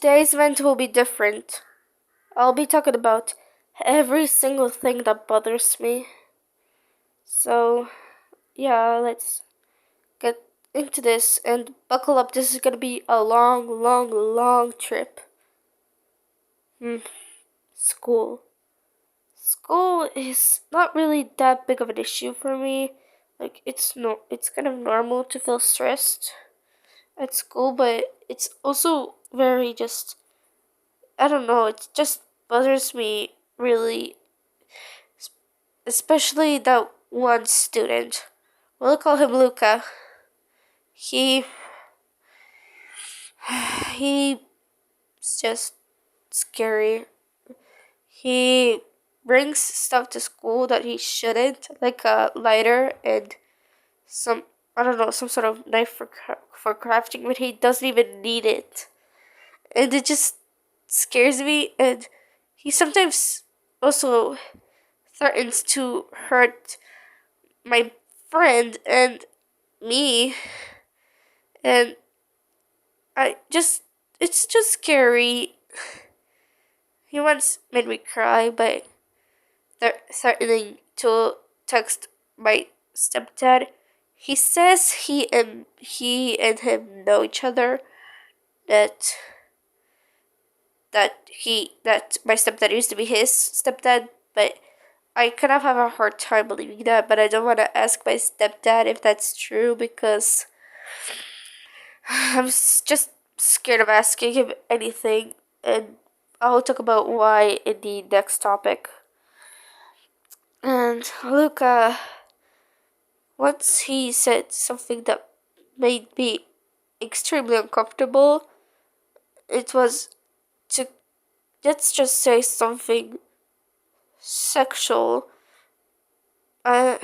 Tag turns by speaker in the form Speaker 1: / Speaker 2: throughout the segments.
Speaker 1: today's event will be different. I'll be talking about every single thing that bothers me. So, yeah, let's get into this and buckle up. This is gonna be a long, long, long trip. School. School is not really that big of an issue for me. Like it's kind of normal to feel stressed at school, but it's also very just I don't know, it just bothers me really, especially that one student. We'll call him Luca. He he's just scary. He brings stuff to school that he shouldn't, like a lighter and some I don't know, some sort of knife for crafting, but he doesn't even need it, and it just scares me. And he sometimes also threatens to hurt my friend and me, and it's just scary. He once made me cry by threatening to text my stepdad. He says he and him know each other. That that my stepdad used to be his stepdad, but I kind of have a hard time believing that. But I don't want to ask my stepdad if that's true because I'm just scared of asking him anything, and I'll talk about why in the next topic. And Luca, once he said something that made me extremely uncomfortable. It was to, let's just say, something sexual. Uh,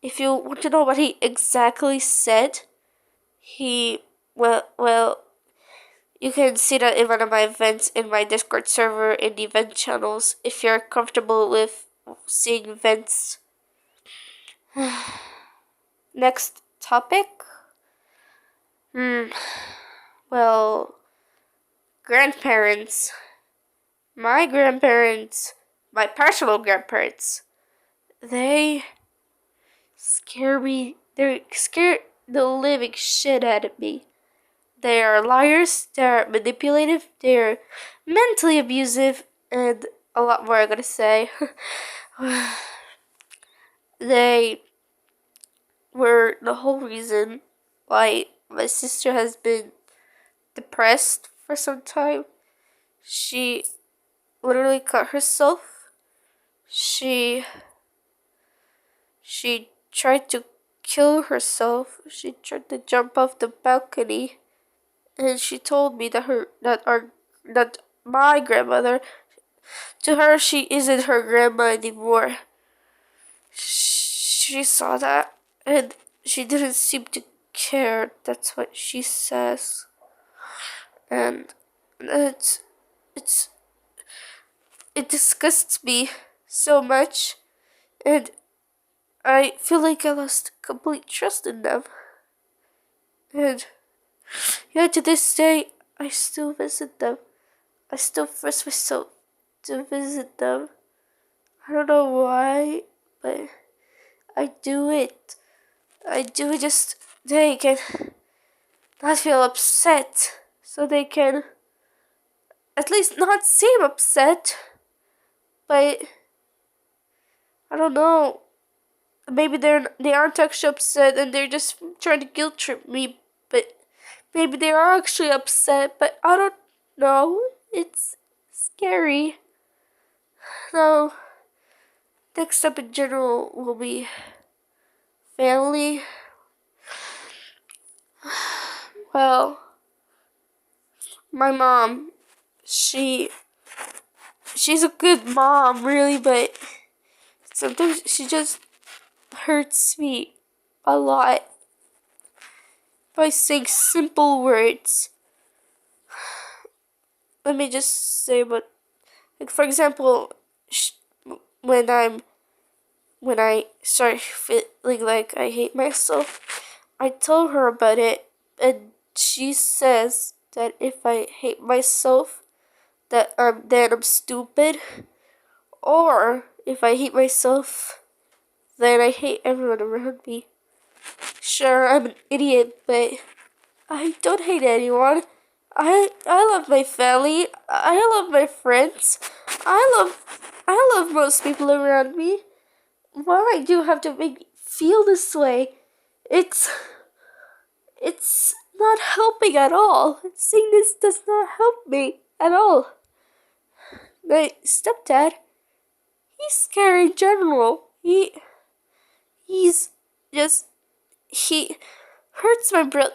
Speaker 1: if you want to know what he exactly said, well, you can see that in one of my events in my Discord server in the event channels if you're comfortable with seeing events. Next topic. Well, grandparents. My grandparents, my personal grandparents, they scare me. They scare the living shit out of me. They are liars, they're manipulative, they're mentally abusive, and a lot more I'm gonna say. They were the whole reason why my sister has been depressed for some time. She literally cut herself. She tried to kill herself. She tried to jump off the balcony, and she told me that my grandmother, to her, she isn't her grandma anymore. She saw that, and she didn't seem to care. That's what she says, and it's it disgusts me so much, and I feel like I lost complete trust in them. And yeah, to this day, I still visit them. I still force myself to visit them. I don't know why, but I do it. I do it just they can not feel upset, so they can at least not seem upset. But I don't know. Maybe they aren't actually upset and they're just trying to guilt trip me. But maybe they are actually upset. But I don't know. It's scary. Now, next up in general will be family. Well, my mom, she's a good mom, really, but sometimes she just hurts me a lot by saying simple words. Let me just say what, like for example, when I start feeling like I hate myself, I tell her about it, and she says that if I hate myself, then I'm stupid, or if I hate myself, then I hate everyone around me. Sure, I'm an idiot, but I don't hate anyone. I love my family. I love my friends. I love most people around me. Why do you have to make me feel this way? It's it's not helping at all. Seeing this does not help me at all. My stepdad, he's scary in general. He's just he hurts my brother.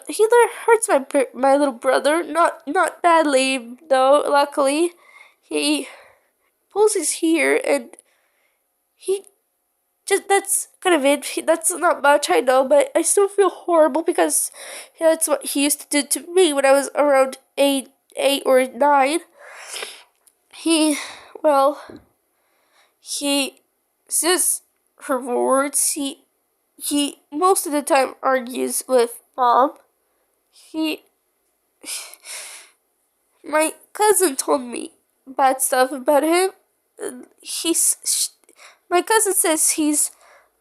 Speaker 1: Hurts my little brother. Not badly though. Luckily, he pulls his hair and he just that's kind of it. That's not much, I know, but I still feel horrible because that's what he used to do to me when I was around eight or 9. He, well, he says her words. He most of the time argues with mom. He, my cousin told me bad stuff about him. My cousin says he's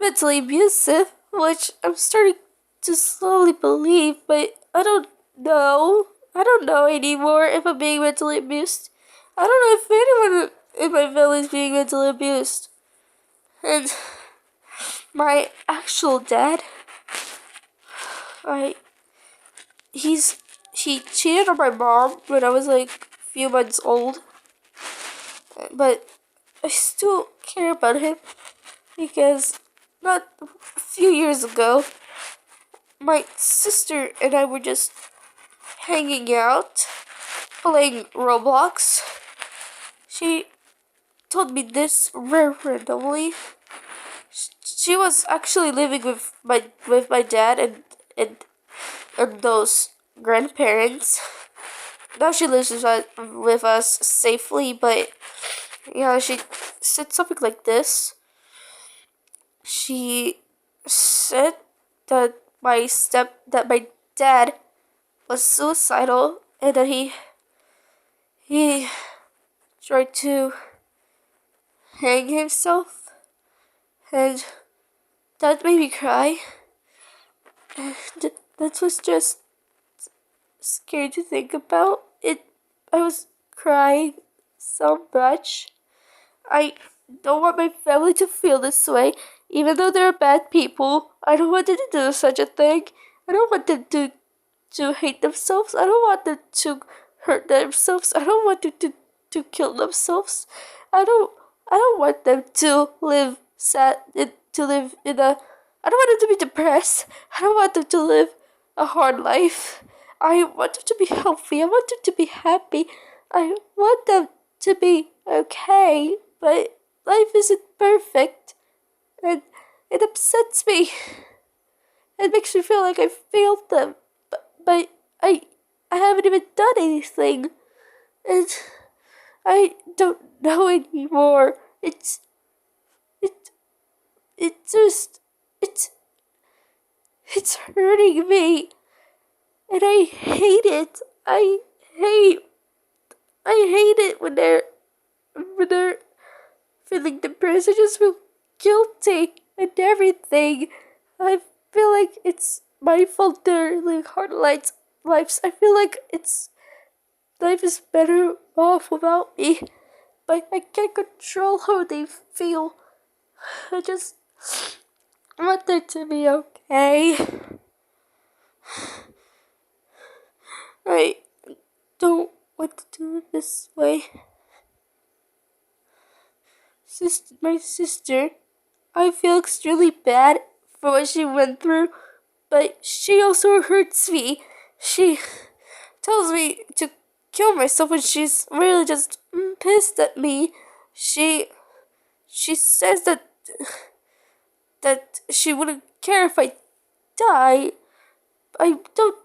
Speaker 1: mentally abusive, which I'm starting to slowly believe, but I don't know. I don't know anymore if I'm being mentally abused. I don't know if anyone in my family is being mentally abused. And my actual dad, I he cheated on my mom when I was like a few months old. But I still care about him because not a few years ago, my sister and I were just hanging out, playing Roblox. She told me this randomly. She was actually living with my dad and those grandparents. Now she lives with us safely, but yeah, she said something like this. She said that that my dad was suicidal and that he tried to hang himself, and that made me cry. And that was just scary to think about. I was crying so much. I don't want my family to feel this way, even though they're bad people. I don't want them to do such a thing. I don't want them to hate themselves. I don't want them to hurt themselves. I don't want them to kill themselves. I don't want them to live sad to live in a I don't want them to be depressed. I don't want them to live a hard life. I want them to be healthy. I want them to be happy. I want them to be okay. But life isn't perfect. And it upsets me. It makes me feel like I failed them. But I haven't even done anything. And I don't know anymore. It's just it's hurting me. And I hate it. I hate it when they're feeling depressed. I just feel guilty and everything. I feel like it's my fault they're living hard lives. I feel like life is better off without me. But I can't control how they feel. I just want them to be okay. I don't want to do it this way. My sister, I feel extremely bad for what she went through, but she also hurts me. She tells me to kill myself when she's really just pissed at me. She says that she wouldn't care if I die. I don't